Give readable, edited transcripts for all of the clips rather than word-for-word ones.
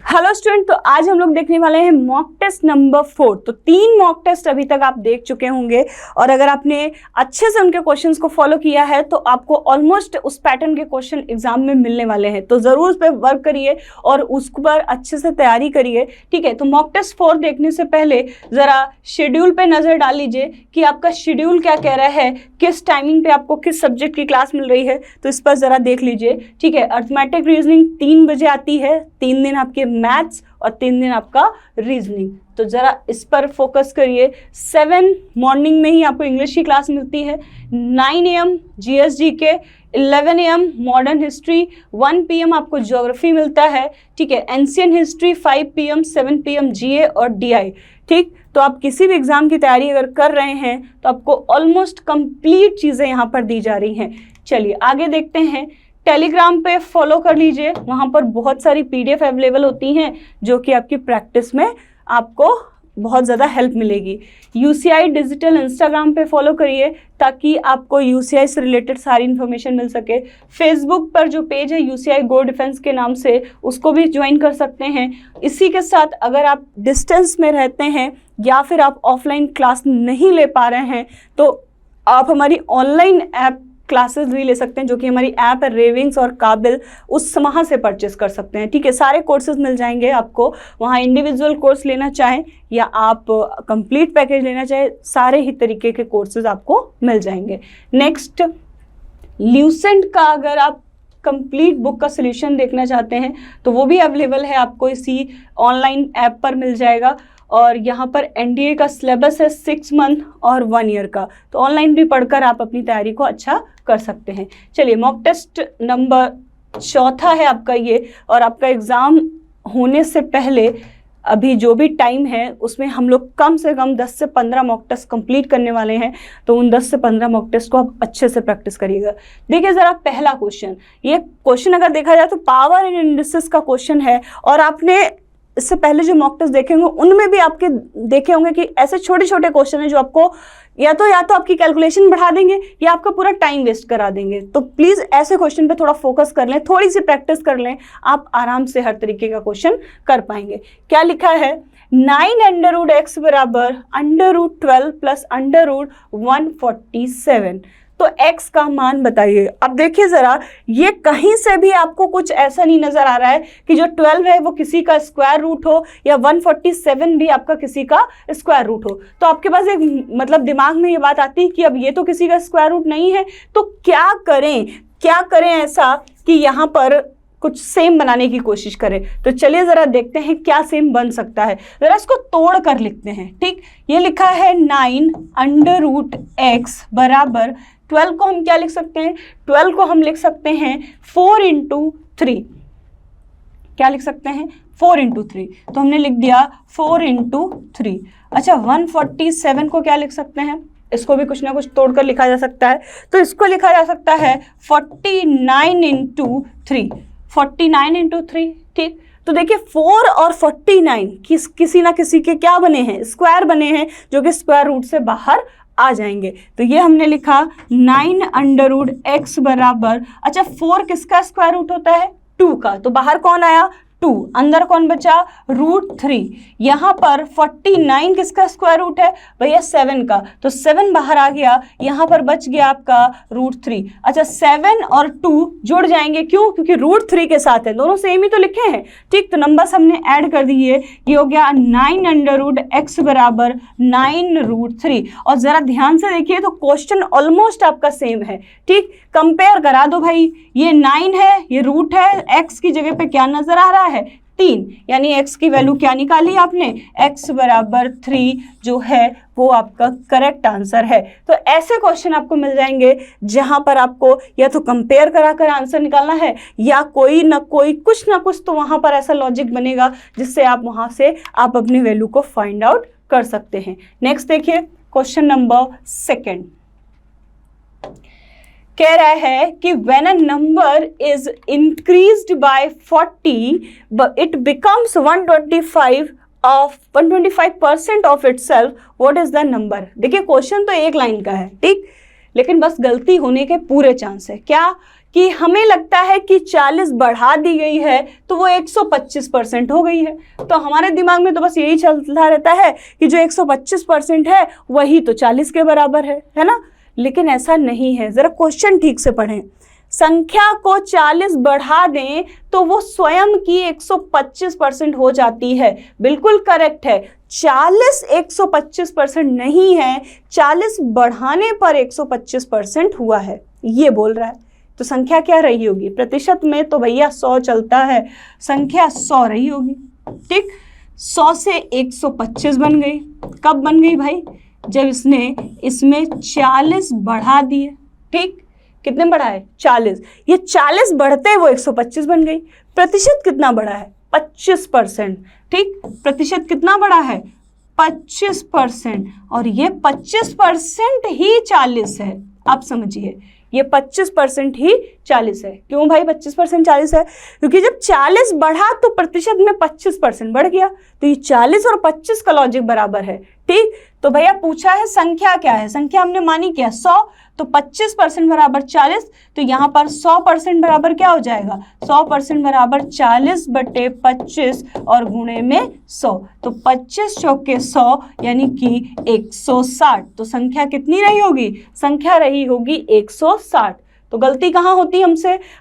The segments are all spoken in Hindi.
हेलो स्टूडेंट, तो आज हम लोग देखने वाले हैं मॉक टेस्ट नंबर 4। तो 3 मॉक टेस्ट अभी तक आप देख चुके होंगे और अगर आपने अच्छे से उनके क्वेश्चंस को फॉलो किया है तो आपको ऑलमोस्ट उस पैटर्न के क्वेश्चन एग्जाम में मिलने वाले हैं। तो ज़रूर उस पर वर्क करिए और उस पर अच्छे से तैयारी करिए, ठीक है। तो मॉक टेस्ट 4 देखने से पहले ज़रा शेड्यूल पर नज़र डाल लीजिए कि आपका शेड्यूल क्या कह रहा है, किस टाइमिंग पर आपको किस सब्जेक्ट की क्लास मिल रही है, तो इस पर ज़रा देख लीजिए, ठीक है। अर्थमेटिक रीजनिंग 3 बजे आती है, 3 दिन आपके मैथ्स और 3 दिन आपका रीजनिंग। तो ज़रा इस पर फोकस करिए। 7 मॉर्निंग में ही आपको इंग्लिश की क्लास मिलती है, 9 AM GS GK, 11 AM modern history, 1 PM आपको ज्योग्राफी मिलता है, ठीक है। Ancient history 5 PM, 7 PM GA और DI, ठीक। तो आप किसी भी एग्जाम की तैयारी अगर कर रहे हैं तो आपको ऑलमोस्ट कंप्लीट चीज़ें यहाँ पर दी जा रही हैं। चलिए आगे देखते हैं। टेलीग्राम पे फॉलो कर लीजिए, वहाँ पर बहुत सारी PDF अवेलेबल होती हैं जो कि आपकी प्रैक्टिस में आपको बहुत ज़्यादा हेल्प मिलेगी। UCI डिजिटल इंस्टाग्राम पे फॉलो करिए ताकि आपको UCI से रिलेटेड सारी इन्फॉर्मेशन मिल सके। फेसबुक पर जो पेज है UCI गो डिफेंस के नाम से, उसको भी ज्वाइन कर सकते हैं। इसी के साथ अगर आप डिस्टेंस में रहते हैं या फिर आप ऑफलाइन क्लास नहीं ले पा रहे हैं तो आप हमारी ऑनलाइन ऐप क्लासेस भी ले सकते हैं, जो कि हमारी ऐप है रेविंग्स और काबिल, उस वहाँ से परचेस कर सकते हैं, ठीक है। सारे कोर्सेज मिल जाएंगे आपको वहाँ, इंडिविजुअल कोर्स लेना चाहें या आप कंप्लीट पैकेज लेना चाहें, सारे ही तरीके के कोर्सेज आपको मिल जाएंगे। नेक्स्ट, ल्यूसेंट का अगर आप कंप्लीट बुक का सोल्यूशन देखना चाहते हैं तो वो भी अवेलेबल है, आपको इसी ऑनलाइन ऐप पर मिल जाएगा। और यहाँ पर NDA का सिलेबस है 6 मंथ और 1 ईयर का, तो ऑनलाइन भी पढ़कर आप अपनी तैयारी को अच्छा कर सकते हैं। चलिए मॉक टेस्ट नंबर 4 है आपका ये, और आपका एग्ज़ाम होने से पहले अभी जो भी टाइम है उसमें हम लोग कम से कम 10 से 15 मॉक टेस्ट कंप्लीट करने वाले हैं। तो उन 10 से 15 मॉक टेस्ट को आप अच्छे से प्रैक्टिस करिएगा। देखिए ज़रा पहला क्वेश्चन, ये क्वेश्चन अगर देखा जाए तो पावर एंड इंडिसेस का क्वेश्चन है, और आपने इससे पहले जो मॉक टेस्ट देखे होंगे उनमें भी आपके देखे होंगे कि ऐसे छोटे छोटे क्वेश्चन हैं जो आपको या तो आपकी कैलकुलेशन बढ़ा देंगे या आपका पूरा टाइम वेस्ट करा देंगे। तो प्लीज़ ऐसे क्वेश्चन पे थोड़ा फोकस कर लें, थोड़ी सी प्रैक्टिस कर लें, आप आराम से हर तरीके का क्वेश्चन कर पाएंगे। क्या लिखा है, 9√x बराबर √12 प्लस √147, तो x का मान बताइए। अब देखिए ज़रा, ये कहीं से भी आपको कुछ ऐसा नहीं नज़र आ रहा है कि जो 12 है वो किसी का स्क्वायर रूट हो या 147 भी आपका किसी का स्क्वायर रूट हो। तो आपके पास एक मतलब दिमाग में ये बात आती है कि अब ये तो किसी का स्क्वायर रूट नहीं है, तो क्या करें ऐसा कि यहाँ पर कुछ सेम बनाने की कोशिश करें। तो चलिए ज़रा देखते हैं क्या सेम बन सकता है। ज़रा इसको तोड़ कर लिखते हैं, ठीक। ये लिखा है 9√x बराबर 12 को हम क्या लिख सकते हैं, 12 को हम लिख सकते हैं 4 × 3। क्या लिख सकते हैं, 4 × 3, तो हमने लिख दिया 4 × 3। अच्छा, 147 को क्या लिख सकते हैं, इसको भी कुछ ना कुछ तोड़कर लिखा जा सकता है। तो इसको लिखा जा सकता है 49 × 3, 49 × 3, ठीक। तो देखिए 4 और 49 किसी ना किसी के क्या बने हैं, स्क्वायर बने हैं, जो कि स्क्वायर रूट से बाहर आ जाएंगे। तो ये हमने लिखा 9√x बराबर, अच्छा 4 किसका स्क्वायर रूट होता है, 2 का, तो बाहर कौन आया, 2, अंदर कौन बचा, √3। यहाँ पर 49 किसका स्क्वायर रूट है भैया, 7 का, तो 7 बाहर आ गया, यहाँ पर बच गया आपका √3। अच्छा 7 और 2 जुड़ जाएंगे, क्यों, क्योंकि √3 के साथ है, दोनों सेम ही तो लिखे हैं, ठीक। तो नंबर्स हमने ऐड कर दिए, ये हो गया 9√x बराबर 9√3। और ज़रा ध्यान से देखिए तो क्वेश्चन ऑलमोस्ट आपका सेम है, ठीक। कंपेयर करा दो भाई, ये 9 है, ये रूट है, x की जगह पे क्या नजर आ रहा है, 3, यानी x की वैल्यू क्या निकाली आपने, x बराबर 3 जो है वो आपका करेक्ट आंसर है। तो ऐसे क्वेश्चन आपको मिल जाएंगे जहां पर आपको या तो कंपेयर कराकर आंसर निकालना है या कोई ना कोई कुछ ना कुछ तो वहां पर ऐसा लॉजिक बनेगा जिससे आप वहां से आप अपनी वैल्यू को फाइंड आउट कर सकते हैं। नेक्स्ट देखिए क्वेश्चन नंबर 2 कह रहा है कि when a number is increased by 40 but it becomes 125% of itself, what is the number। देखिए क्वेश्चन तो एक लाइन का है, ठीक। लेकिन बस गलती होने के पूरे चांस है। क्या कि हमें लगता है कि 40 बढ़ा दी गई है तो वो 125% हो गई है, तो हमारे दिमाग में तो बस यही चलता रहता है कि जो 125% है वही तो 40 के बराबर है ना। लेकिन ऐसा नहीं है, जरा क्वेश्चन ठीक से पढ़ें। संख्या को 40 बढ़ा दें तो वो स्वयं की 125% हो जाती है। बिल्कुल करेक्ट है, 40 125% नहीं है, 40 बढ़ाने पर 125% हुआ है, ये बोल रहा है। तो संख्या क्या रही होगी? प्रतिशत में तो भैया 100 चलता है, संख्या 100 रही होगी। ठीक, 100 से 125 बन गई। कब बन गई भाई? जब इसने इसमें 40 बढ़ा दिए। ठीक, कितने बढ़ाए? 40। ये 40 बढ़ते वो 125 बन गई। प्रतिशत कितना बढ़ा है? 25%। ठीक, प्रतिशत कितना बढ़ा है? 25%। और ये 25% ही 40 है। आप समझिए, ये 25% ही 40 है। क्यों भाई 25% 40 है? क्योंकि जब 40 बढ़ा तो प्रतिशत में 25% बढ़ गया, तो ये 40 और 25 का लॉजिक बराबर है। ठीक, तो भैया पूछा है संख्या क्या है, संख्या हमने मानी क्या? 100, तो 25% बराबर 40, तो यहाँ पर 100% बराबर क्या हो जाएगा? 100% बराबर 40/25 और गुणे में 100, तो 25 चौके 100 यानी कि 160। तो संख्या कितनी रही होगी? संख्या रही होगी 160। तो गलती कहाँ होती है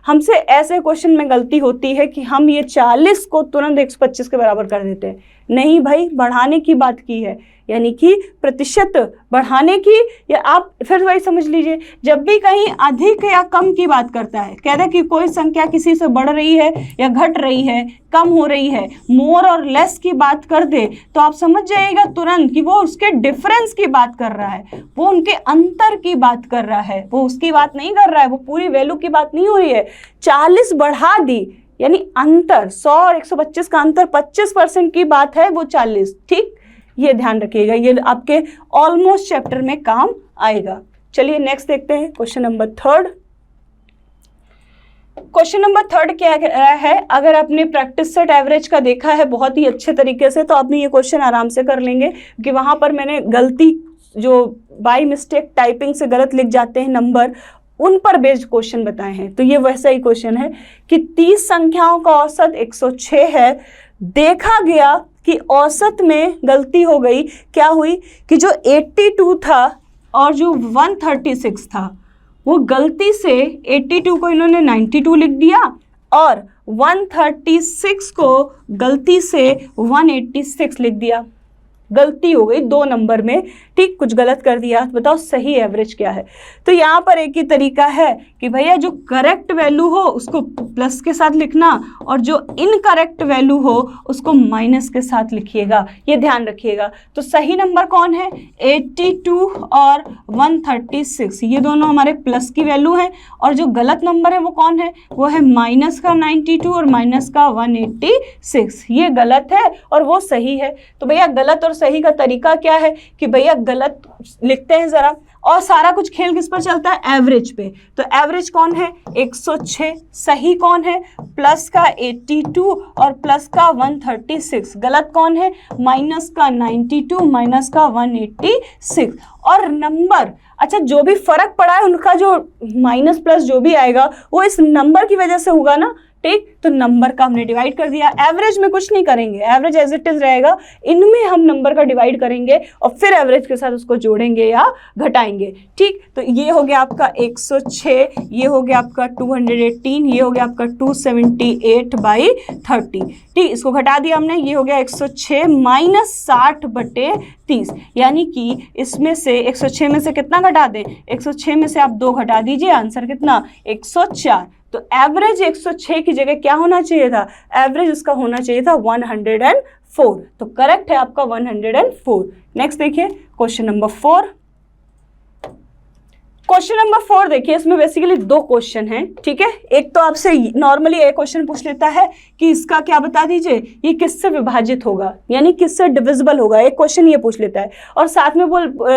हमसे ऐसे क्वेश्चन में गलती होती है कि हम ये 40 को तुरंत 125 के बराबर कर देते हैं। नहीं भाई, बढ़ाने की बात की है, यानी कि प्रतिशत बढ़ाने की। या आप फिर वही समझ लीजिए, जब भी कहीं अधिक या कम की बात करता है, कहता है कि कोई संख्या किसी से बढ़ रही है या घट रही है, कम हो रही है, मोर और लेस की बात कर दे, तो आप समझ जाइएगा तुरंत कि वो उसके डिफरेंस की बात कर रहा है, वो उनके अंतर की बात कर रहा है, वो उसकी बात नहीं कर रहा है, वो पूरी वैल्यू की बात नहीं हो रही है। 40 बढ़ा दी यानी अंतर, 100 और 125 का अंतर 25% की बात है, वो 40। ठीक, ये ध्यान रखिएगा, ये आपके ऑलमोस्ट चैप्टर में काम आएगा। चलिए नेक्स्ट देखते हैं, क्वेश्चन नंबर 3। क्वेश्चन नंबर 3 क्या कह रहा है? अगर आपने प्रैक्टिस सेट एवरेज का देखा है बहुत ही अच्छे तरीके से, तो आपने ये क्वेश्चन आराम से कर लेंगे, कि वहां पर मैंने गलती जो बाय मिस्टेक टाइपिंग से गलत लिख जाते हैं नंबर, उन पर बेस्ड क्वेश्चन बताए हैं। तो ये वैसा ही क्वेश्चन है कि 30 संख्याओं का औसत 106 है, देखा गया कि औसत में गलती हो गई। क्या हुई कि जो 82 था और जो 136 था, वो गलती से 82 को इन्होंने 92 लिख दिया और 136 को गलती से 186 लिख दिया। गलती हो गई 2 नंबर में। ठीक, कुछ गलत कर दिया। बताओ सही एवरेज क्या है? तो यहाँ पर एक ही तरीका है कि भैया जो करेक्ट वैल्यू हो उसको प्लस के साथ लिखना और जो इनकरेक्ट वैल्यू हो उसको माइनस के साथ लिखिएगा, ये ध्यान रखिएगा। तो सही नंबर कौन है? 82 और 136, ये दोनों हमारे प्लस की वैल्यू है। और जो गलत नंबर है वो कौन है? वो है माइनस का 92 और माइनस का 186, ये गलत है और वो सही है। तो भैया गलत और सही का तरीका क्या है कि भैया गलत लिखते हैं जरा, और सारा कुछ खेल किस पर चलता है? एवरेज पे। तो एवरेज कौन है? 106। सही कौन है? प्लस का 82 और प्लस का 136। गलत कौन है? माइनस का 92 माइनस का 186। और नंबर, अच्छा जो भी फर्क पड़ा है उनका जो माइनस प्लस जो भी आएगा वो इस नंबर की वजह से होगा ना। ठीक, तो नंबर का हमने डिवाइड कर दिया। एवरेज में कुछ नहीं करेंगे, एवरेज एज इट इज रहेगा, इनमें हम नंबर का डिवाइड करेंगे और फिर एवरेज के साथ उसको जोड़ेंगे या घटाएंगे। ठीक, तो ये हो गया आपका 106, ये हो गया आपका 218, ये हो गया आपका 278/30। ठीक, इसको घटा दिया हमने, ये हो गया 106 माइनस 60/30, यानी कि इसमें से 106 में से कितना घटा दें? 106 में से आप 2 घटा दीजिए, आंसर कितना? 104। तो एवरेज 106 की जगह क्या होना चाहिए था? एवरेज इसका होना चाहिए था 104। तो करेक्ट है आपका 104। नेक्स्ट देखिए क्वेश्चन नंबर 4। क्वेश्चन नंबर 4 देखिए, इसमें बेसिकली 2 क्वेश्चन हैं। ठीक है, एक तो आपसे नॉर्मली एक क्वेश्चन पूछ लेता है कि इसका क्या बता दीजिए, ये किससे विभाजित होगा, यानी किससे डिविजिबल होगा, एक क्वेश्चन ये पूछ लेता है। और साथ में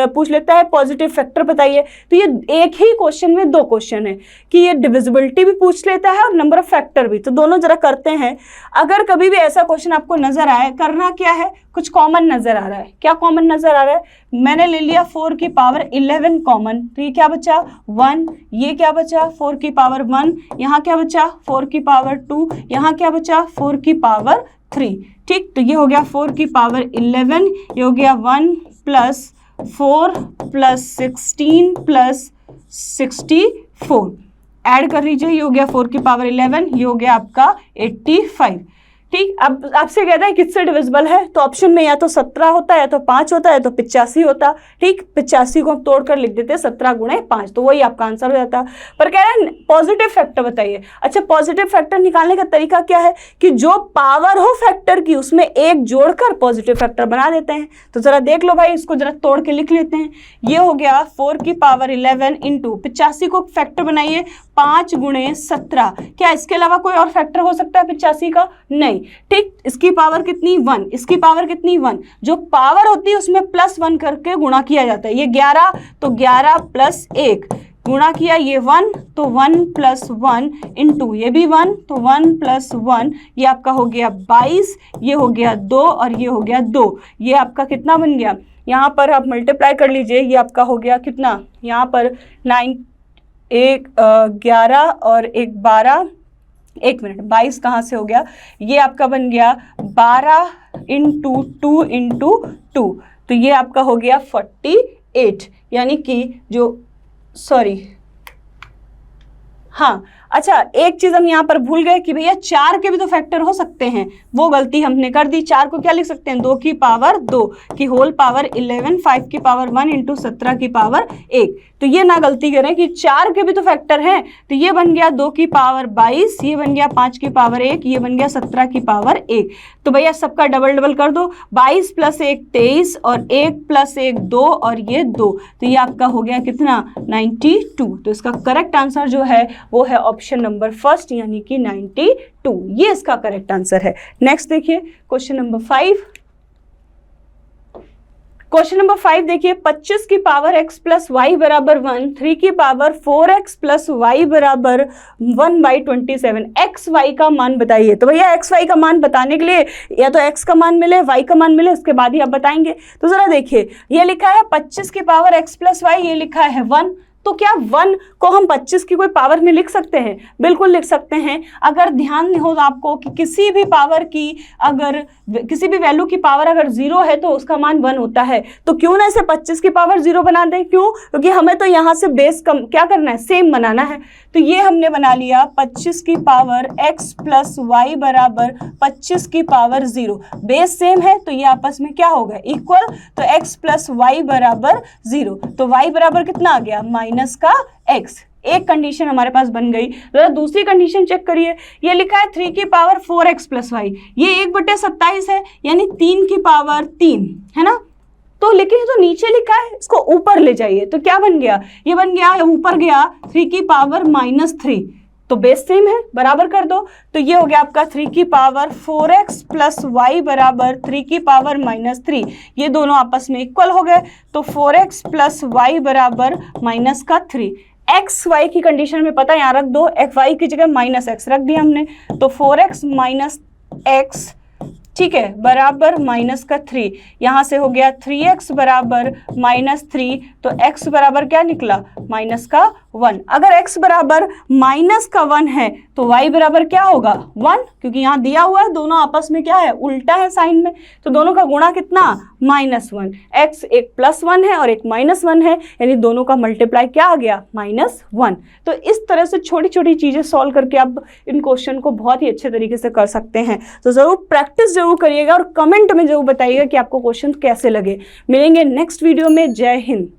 पूछ लेता है पॉजिटिव फैक्टर बताइए। तो ये एक ही क्वेश्चन में 2 क्वेश्चन है कि ये डिविजिबिलिटी भी पूछ लेता है और नंबर ऑफ फैक्टर भी। तो दोनों जरा करते हैं। अगर कभी भी ऐसा क्वेश्चन आपको नजर आए, करना क्या है, कुछ कॉमन नजर आ रहा है। क्या कॉमन नजर आ रहा है? मैंने ले लिया 4 की पावर 11 कॉमन, तो ये क्या बचा 1, ये क्या बचा 4 की पावर 1, यहाँ क्या बचा 4 की पावर 2, यहाँ क्या बचा 4 की पावर 3। ठीक, तो ये हो गया 4 की पावर 11, ये हो गया 1 प्लस 4 प्लस 16 प्लस 64, ऐड कर लीजिए, ये हो गया 4 की पावर 11, ये हो गया आपका 85। ठीक, अब आपसे कहता है किससे डिविजिबल है, तो ऑप्शन में या तो 17 होता है, या तो 5 होता है, या तो 85 होता। ठीक, 85 को हम तोड़कर लिख देते हैं 17 गुणे 5, तो वही आपका आंसर हो जाता। पर कह रहे हैं पॉजिटिव फैक्टर बताइए। अच्छा, पॉजिटिव फैक्टर निकालने का तरीका क्या है कि जो पावर हो फैक्टर की उसमें एक जोड़कर पॉजिटिव फैक्टर बना देते हैं। तो जरा देख लो भाई, इसको जरा तोड़ के लिख लेते हैं। ये हो गया 4 की पावर 11 इंटू 85 को फैक्टर बनाइए 5 गुणे 17। क्या इसके अलावा कोई और फैक्टर हो सकता है 85 का? नहीं। ठीक, इसकी पावर कितनी 1, इसकी पावर कितनी 1, जो पावर होती है उसमें +1 करके गुणा किया जाता है। ये 11, तो 11 प्लस 1 गुणा किया, ये 1, तो 1 प्लस 1 इंटू ये भी 1, तो 1 प्लस 1, ये आपका हो गया 22, ये हो गया 2 और ये हो गया 2। ये आपका कितना बन गया, यहाँ पर आप मल्टीप्लाई कर लीजिए, ये आपका हो गया कितना, यहाँ पर 9 एक 11 और एक 12, 1 मिनट 22 कहाँ से हो गया, ये आपका बन गया 12 इंटू 2 इंटू 2, तो ये आपका हो गया 48। यानी कि जो हाँ, अच्छा एक चीज हम यहाँ पर भूल गए कि भैया 4 के भी तो फैक्टर हो सकते हैं, वो गलती हमने कर दी। 4 को क्या लिख सकते हैं, 2 की पावर 2 की होल पावर 11, 5 की पावर 1 इंटू 17 की पावर 1। तो ये ना गलती करें कि 4 के भी तो फैक्टर हैं, तो ये बन गया 2 की पावर 22, ये बन गया 5 की पावर 1, ये बन गया 17 की पावर 1। तो भैया सबका डबल डबल कर दो, 22 प्लस 1 23 और 1 प्लस 1 2 और ये 2, तो ये आपका हो गया कितना 92। तो इसका करेक्ट आंसर जो है वो है ऑप्शन नंबर फर्स्ट, यानी कि 92, ये इसका करेक्ट आंसर है। नेक्स्ट देखिए क्वेश्चन नंबर 5। क्वेश्चन नंबर 5 देखिए, 25 की पावर x प्लस वाई बराबर 1, 3 की पावर 4x प्लस वाई बराबर 1/27, एक्स वाई का मान बताइए। तो भैया एक्स वाई का मान बताने के लिए या तो x का मान मिले, y का मान मिले, उसके बाद ही आप बताएंगे। तो जरा देखिए, ये लिखा है 25 की पावर x प्लस वाई, ये लिखा है 1, तो क्या 1 को हम 25 की कोई पावर में लिख सकते हैं? बिल्कुल लिख सकते हैं। अगर ध्यान हो आपको कि किसी भी पावर की अगर किसी भी वैल्यू की पावर अगर 0 है तो उसका मान 1 होता है, तो क्यों ना इसे 25 की पावर 0 बना दें। क्यों? क्योंकि हमें तो यहाँ से बेस कम क्या करना है, सेम बनाना है। तो ये हमने बना लिया 25 की पावर x प्लस वाई बराबर 25 की पावर 0, बेस सेम है तो ये आपस में क्या होगा, इक्वल। तो x प्लस वाई बराबर 0, तो y बराबर कितना आ गया, माइनस का x। एक कंडीशन हमारे पास बन गई। जरा दूसरी कंडीशन चेक करिए, ये लिखा है 3 की पावर 4x प्लस वाई, ये 1/27 है, यानी 3 की पावर 3 है ना। तो लेकिन ये तो नीचे लिखा है, इसको ऊपर ले जाइए, तो क्या बन गया, ये बन गया ऊपर गया 3 की पावर -3, तो बेस सेम है, बराबर कर दो। तो ये हो गया आपका 3 की पावर 4x प्लस वाई बराबर 3 की पावर -3, ये दोनों आपस में इक्वल हो गए। तो 4x प्लस वाई बराबर -3। एक्स वाई की कंडीशन में पता है यहाँ रख दो, एक्स वाई की जगह -x रख दिया हमने, तो 4x माइनस x, ठीक है, बराबर -3। यहाँ से हो गया 3x बराबर -3, तो x बराबर क्या निकला, -1। अगर x बराबर -1 है तो y बराबर क्या होगा, 1, क्योंकि यहाँ दिया हुआ है दोनों आपस में क्या है, उल्टा है साइन में, तो दोनों का गुणा कितना, -1। x एक +1 है और एक -1 है, यानी दोनों का मल्टीप्लाई क्या आ गया, -1। तो इस तरह से छोटी छोटी चीज़ें सॉल्व करके आप इन क्वेश्चन को बहुत ही अच्छे तरीके से कर सकते हैं। तो ज़रूर प्रैक्टिस जरूर करिएगा और कमेंट में जरूर बताइएगा कि आपको क्वेश्चन कैसे लगे। मिलेंगे नेक्स्ट वीडियो में। जय हिंद।